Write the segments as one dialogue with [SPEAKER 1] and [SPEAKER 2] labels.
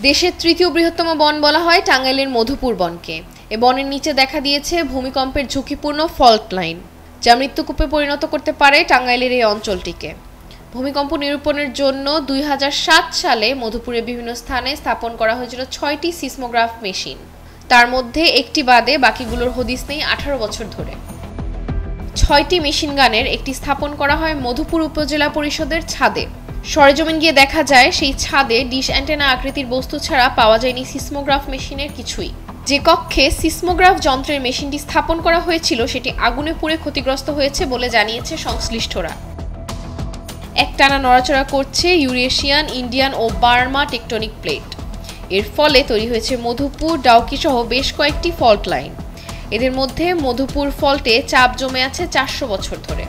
[SPEAKER 1] দেশের তৃতীয় বৃহত্তম বন বলা হয় টাঙ্গাইলের মধুপুর বনকে। এ বনের নিচে দেখা দিয়েছে ভূমিকম্পের ঝুঁকিপূর্ণ ফল্ট লাইন, যা মৃত্যুকূপে পরিণত করতে পারে টাঙ্গাইলের এই অঞ্চলটিকে। ভূমিকম্প নিরূপণের জন্য 2007 সালে মধুপুরে বিভিন্ন স্থানে স্থাপন করা হয়েছিল 6টি সিসমোগ্রাফ মেশিন। তার মধ্যে একটি বাদে বাকিগুলোর হদিস নেই 18 বছর ধরে। 6টি মেশিন গানের একটি স্থাপন করা হয় মধুপুর উপজেলা পরিষদের ছাদে। সরেজমিন গিয়ে দেখা যায় সেই ছাদে ডিশ অ্যান্টেনা আকৃতির বস্তু ছাড়া পাওয়া যায়নি সিসমোগ্রাফ মেশিনের কিছুই। যে কক্ষে সিসমোগ্রাফ যন্ত্রের মেশিনটি স্থাপন করা হয়েছিল সেটি আগুনে পুড়ে ক্ষতিগ্রস্ত হয়েছে বলে জানিয়েছে সংশ্লিষ্টরা। একটানা নড়াচড়া করছে ইউরেশিয়ান, ইন্ডিয়ান ও বার্মা টেকটনিক প্লেট। এর ফলে তৈরি হয়েছে মধুপুর, ডাউকি সহ বেশ কয়েকটি ফল্ট লাইন। এদের মধ্যে মধুপুর ফল্টে চাপ জমে আছে 400 বছর ধরে।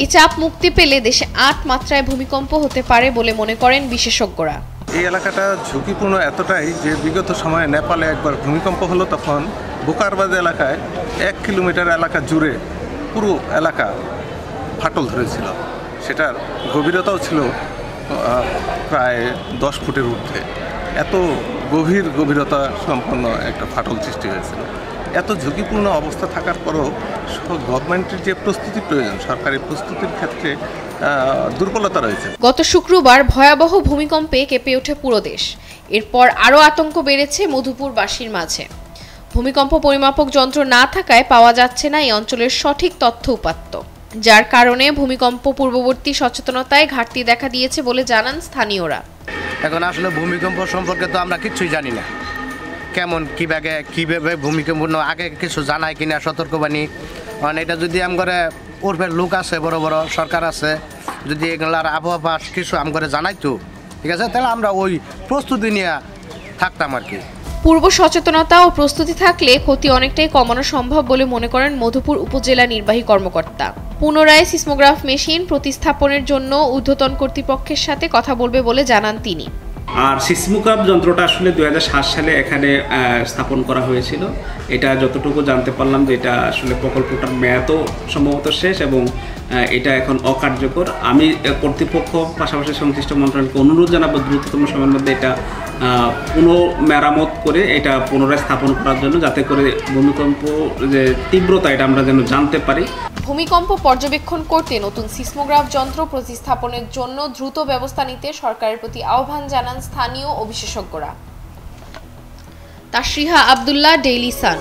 [SPEAKER 1] এই চাপ মুক্তি পেলে দেশে 8 মাত্রায় ভূমিকম্প হতে পারে বলে মনে করেন বিশেষজ্ঞরা।
[SPEAKER 2] এই এলাকাটা ঝুঁকিপূর্ণ এতটাই যে বিগত সময়ে নেপালে একবার ভূমিকম্প হলো, তখন বুকারবাদ এলাকায় 1 কিলোমিটার এলাকা জুড়ে পুরো এলাকা ফাটল ধরেছিল। সেটার গভীরতাও ছিল প্রায় 10 ফুটের ঊর্ধ্বে। এত গভীরতা সম্পন্ন একটা ফাটল সৃষ্টি হয়েছিল। এত ঝুঁকিপূর্ণ অবস্থা থাকার পরও গভর্নমেন্টের যে প্রস্তুতি প্রয়োজন, সরকারি প্রস্তুতির ক্ষেত্রে দুর্বলতা রয়েছে।
[SPEAKER 1] গত শুক্রবার ভয়াবহ ভূমিকম্পে কেঁপে ওঠে পুরো দেশ। এরপর আরও আতঙ্ক বেড়েছে মধুপুরবাসীর মাঝে। ভূমিকম্প পরিমাপক যন্ত্র না থাকায় পাওয়া যাচ্ছে না এই অঞ্চলের সঠিক তথ্য উপাত্ত, যার কারণে ভূমিকম্প পূর্ববর্তী সচেতনতায় ঘাটতি দেখা দিয়েছে বলে জানান স্থানীয়রা।
[SPEAKER 3] এখন আসলে ভূমিকম্প সম্পর্কে তো আমরা কিছুই জানি না, কেমন কিভাবে ভূমিকম্প আগে কিছু জানায় কিনা সতর্কবাণী। কারণ এটা যদি আমগরে ওরফের লোক আছে, বড় বড় সরকার আছে, যদি এগুলার আবহাওয়া কিছু আমগরে জানাইতো, ঠিক আছে, তাহলে আমরা ওই প্রস্তুতি নিয়ে থাকতাম আর কি।
[SPEAKER 1] পূর্ব সচেতনতা ও প্রস্তুতি থাকলে ক্ষতি অনেকটাই কমানো সম্ভব বলে মনে করেন মধুপুর উপজেলা নির্বাহী কর্মকর্তা। পুনরায় সিসমোগ্রাফ মেশিন প্রতিস্থাপনের জন্য ঊর্ধ্বতন কর্তৃপক্ষের সাথে কথা বলবে বলে জানান তিনি।
[SPEAKER 4] আর সিসমোগ্রাফ যন্ত্রটা আসলে 2007 সালে এখানে স্থাপন করা হয়েছিল। এটা যতটুকু জানতে পারলাম যে এটা আসলে প্রকল্পটার মেয়াদও সম্ভবত শেষ এবং এটা এখন অকার্যকর। আমি কর্তৃপক্ষ পাশাপাশি সংশ্লিষ্ট মন্ত্রণালয়কে অনুরোধ জানাবো দ্রুততম সময়ের মধ্যে এটা পুনঃমেরামত করে এটা পুনরায় স্থাপন করার জন্য, যাতে করে ভূমিকম্প যে তীব্রতা এটা আমরা যেন জানতে পারি।
[SPEAKER 1] ভূমিকম্প পর্যবেক্ষণ করতে নতুন সিসমোগ্রাফ যন্ত্র প্রতিস্থাপনের জন্য দ্রুত ব্যবস্থা নিতে সরকারের প্রতি আহ্বান জানান স্থানীয় ও বিশেষজ্ঞরা। তাশরিহা আব্দুল্লাহ, ডেইলি সান।